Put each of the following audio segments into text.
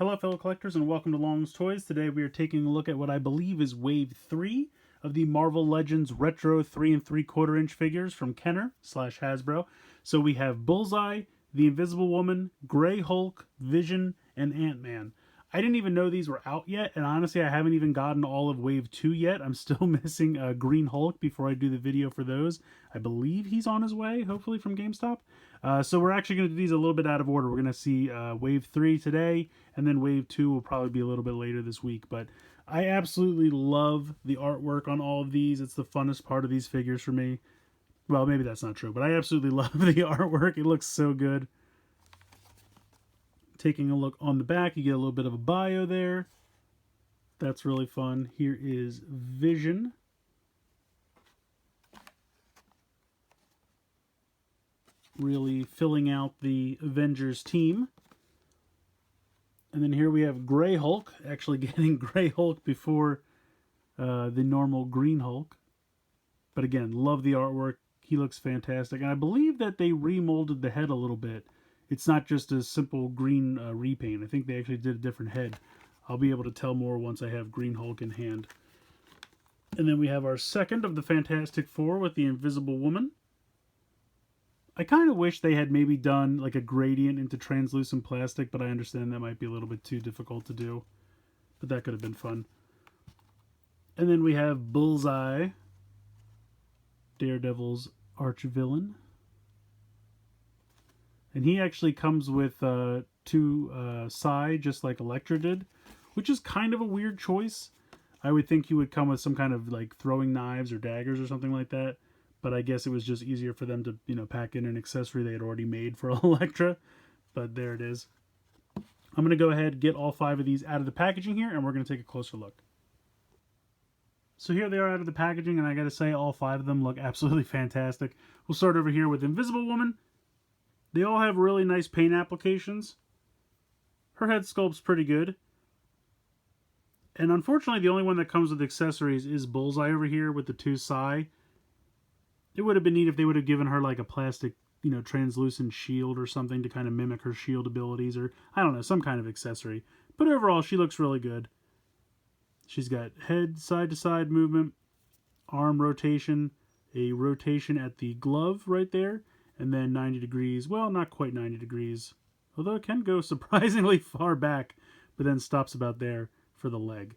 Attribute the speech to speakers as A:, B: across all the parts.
A: Hello fellow collectors and welcome to Long's Toys. Today we are taking a look at what I believe is Wave 3 of the Marvel Legends Retro 3 3/4 inch figures from Kenner / Hasbro. So we have Bullseye, the Invisible Woman, Grey Hulk, Vision, and Ant-Man. I didn't even know these were out yet, and honestly I haven't even gotten all of Wave 2 yet. I'm still missing Green Hulk before I do the video for those. I believe he's on his way, hopefully from GameStop. So we're actually going to do these a little bit out of order. We're going to see Wave 3 today, and then Wave 2 will probably be a little bit later this week. But I absolutely love the artwork on all of these. It's the funnest part of these figures for me. Well, maybe that's not true, but I absolutely love the artwork. It looks so good. Taking a look on the back, you get a little bit of a bio there. That's really fun. Here is Vision. Really filling out the Avengers team. And then here we have Grey Hulk, actually getting Grey Hulk before the normal Green Hulk. But again, love the artwork. He looks fantastic. And I believe that they remolded the head a little bit. It's not just a simple green repaint. I think they actually did a different head. I'll be able to tell more once I have Green Hulk in hand. And then we have our second of the Fantastic Four with the Invisible Woman. I kind of wish they had maybe done like a gradient into translucent plastic, but I understand that might be a little bit too difficult to do. But that could have been fun. And then we have Bullseye, Daredevil's arch-villain. And he actually comes with two Psy, just like Elektra did, which is kind of a weird choice. I would think he would come with some kind of like throwing knives or daggers or something like that. But I guess it was just easier for them to, you know, pack in an accessory they had already made for Elektra. But there it is. I'm going to go ahead and get all 5 of these out of the packaging here, and we're going to take a closer look. So here they are out of the packaging, and I got to say all 5 of them look absolutely fantastic. We'll start over here with Invisible Woman. They all have really nice paint applications. Her head sculpt's pretty good. And unfortunately, the only one that comes with accessories is Bullseye over here with the 2 Psy. It would have been neat if they would have given her like a plastic, you know, translucent shield or something to kind of mimic her shield abilities, or I don't know, some kind of accessory. But overall, she looks really good. She's got head side-to-side movement, arm rotation, a rotation at the glove right there, and then 90 degrees. Well, not quite 90 degrees, although it can go surprisingly far back, but then stops about there for the leg.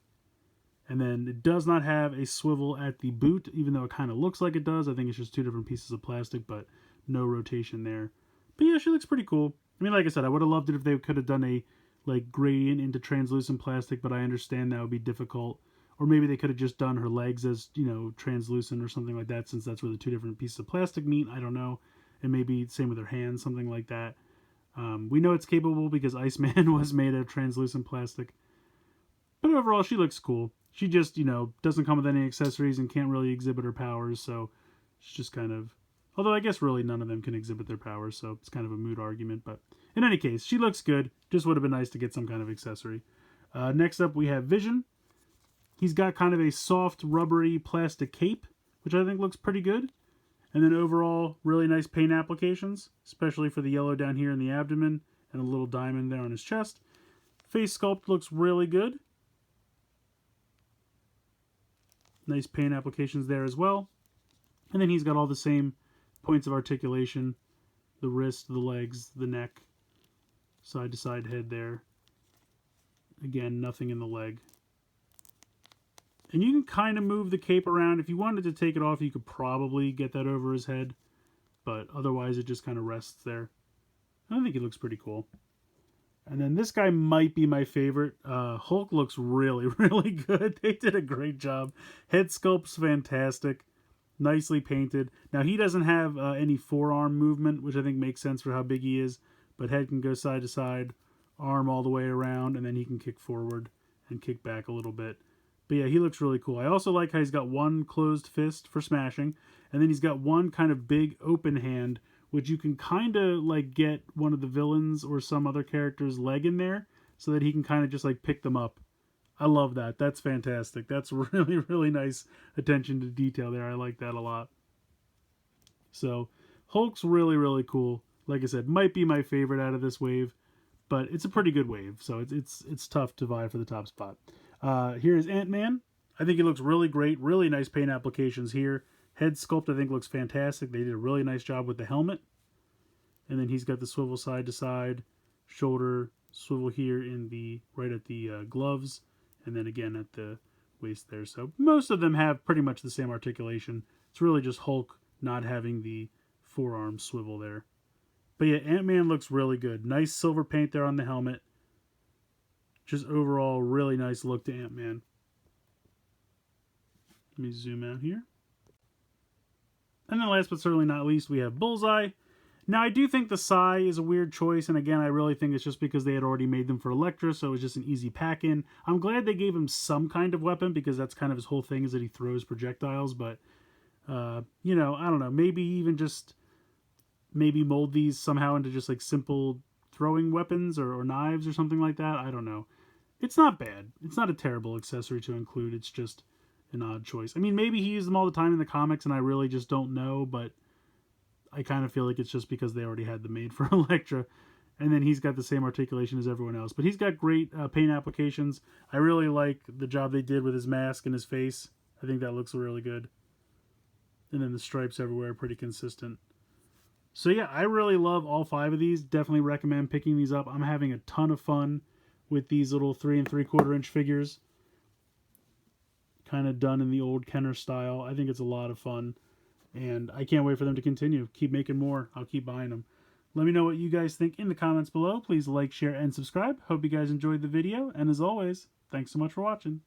A: And then it does not have a swivel at the boot, even though it kind of looks like it does. I think it's just 2 different pieces of plastic, but no rotation there. But yeah, she looks pretty cool. I mean, like I said, I would have loved it if they could have done a like gradient into translucent plastic, but I understand that would be difficult. Or maybe they could have just done her legs as, you know, translucent or something like that, since that's where the 2 different pieces of plastic meet. I don't know. And maybe same with her hands, something like that. We know it's capable because Iceman was made of translucent plastic. But overall, she looks cool. She just, you know, doesn't come with any accessories and can't really exhibit her powers, so she's just kind of... Although I guess really none of them can exhibit their powers, so it's kind of a moot argument. But in any case, she looks good. Just would have been nice to get some kind of accessory. Next up, we have Vision. He's got kind of a soft, rubbery plastic cape, which I think looks pretty good. And then overall, really nice paint applications, especially for the yellow down here in the abdomen and a little diamond there on his chest. Face sculpt looks really good. Nice paint applications there as well. And then he's got all the same points of articulation. The wrist, the legs, the neck. Side to side head there. Again, nothing in the leg. And you can kind of move the cape around. If you wanted to take it off, you could probably get that over his head. But otherwise, it just kind of rests there. I think he looks pretty cool. And then this guy might be my favorite. Hulk looks really, really good. They did a great job. Head sculpt's fantastic. Nicely painted. Now, he doesn't have any forearm movement, which I think makes sense for how big he is. But head can go side to side, arm all the way around, and then he can kick forward and kick back a little bit. But yeah, he looks really cool. I also like how he's got one closed fist for smashing, and then he's got one kind of big open hand, which you can kind of like get one of the villains or some other character's leg in there so that he can kind of just like pick them up. I love that. That's fantastic. That's really, really nice attention to detail there. I like that a lot. So Hulk's really, really cool. Like I said, might be my favorite out of this wave. but it's a pretty good wave, so it's tough to vie for the top spot. Here is Ant-Man. I think he looks really great. Really nice paint applications here. Head sculpt I think looks fantastic. They did a really nice job with the helmet. And then he's got the swivel side to side, shoulder swivel here in the right at the gloves, and then again at the waist there. So most of them have pretty much the same articulation. It's really just Hulk not having the forearm swivel there. But yeah, Ant-Man looks really good. Nice silver paint there on the helmet. Just overall really nice look to Ant-Man. Let me zoom out here. And then last but certainly not least, we have Bullseye. Now, I do think the Psy is a weird choice, and again, I really think it's just because they had already made them for Elektra, so it was just an easy pack-in. I'm glad they gave him some kind of weapon, because that's kind of his whole thing, is that he throws projectiles, but, you know, I don't know, maybe even just, maybe mold these somehow into just, like, simple throwing weapons or knives or something like that. I don't know. It's not bad. It's not a terrible accessory to include. It's just an odd choice. I mean, maybe he used them all the time in the comics, and I really just don't know, but I kind of feel like it's just because they already had them made for Elektra. And then he's got the same articulation as everyone else. But he's got great paint applications. I really like the job they did with his mask and his face. I think that looks really good. And then the stripes everywhere are pretty consistent. So yeah, I really love all 5 of these. Definitely recommend picking these up. I'm having a ton of fun with these little 3 3/4 inch figures. Kind of done in the old Kenner style. I think it's a lot of fun. And I can't wait for them to continue. Keep making more. I'll keep buying them. Let me know what you guys think in the comments below. Please like, share, and subscribe. Hope you guys enjoyed the video. And as always, thanks so much for watching.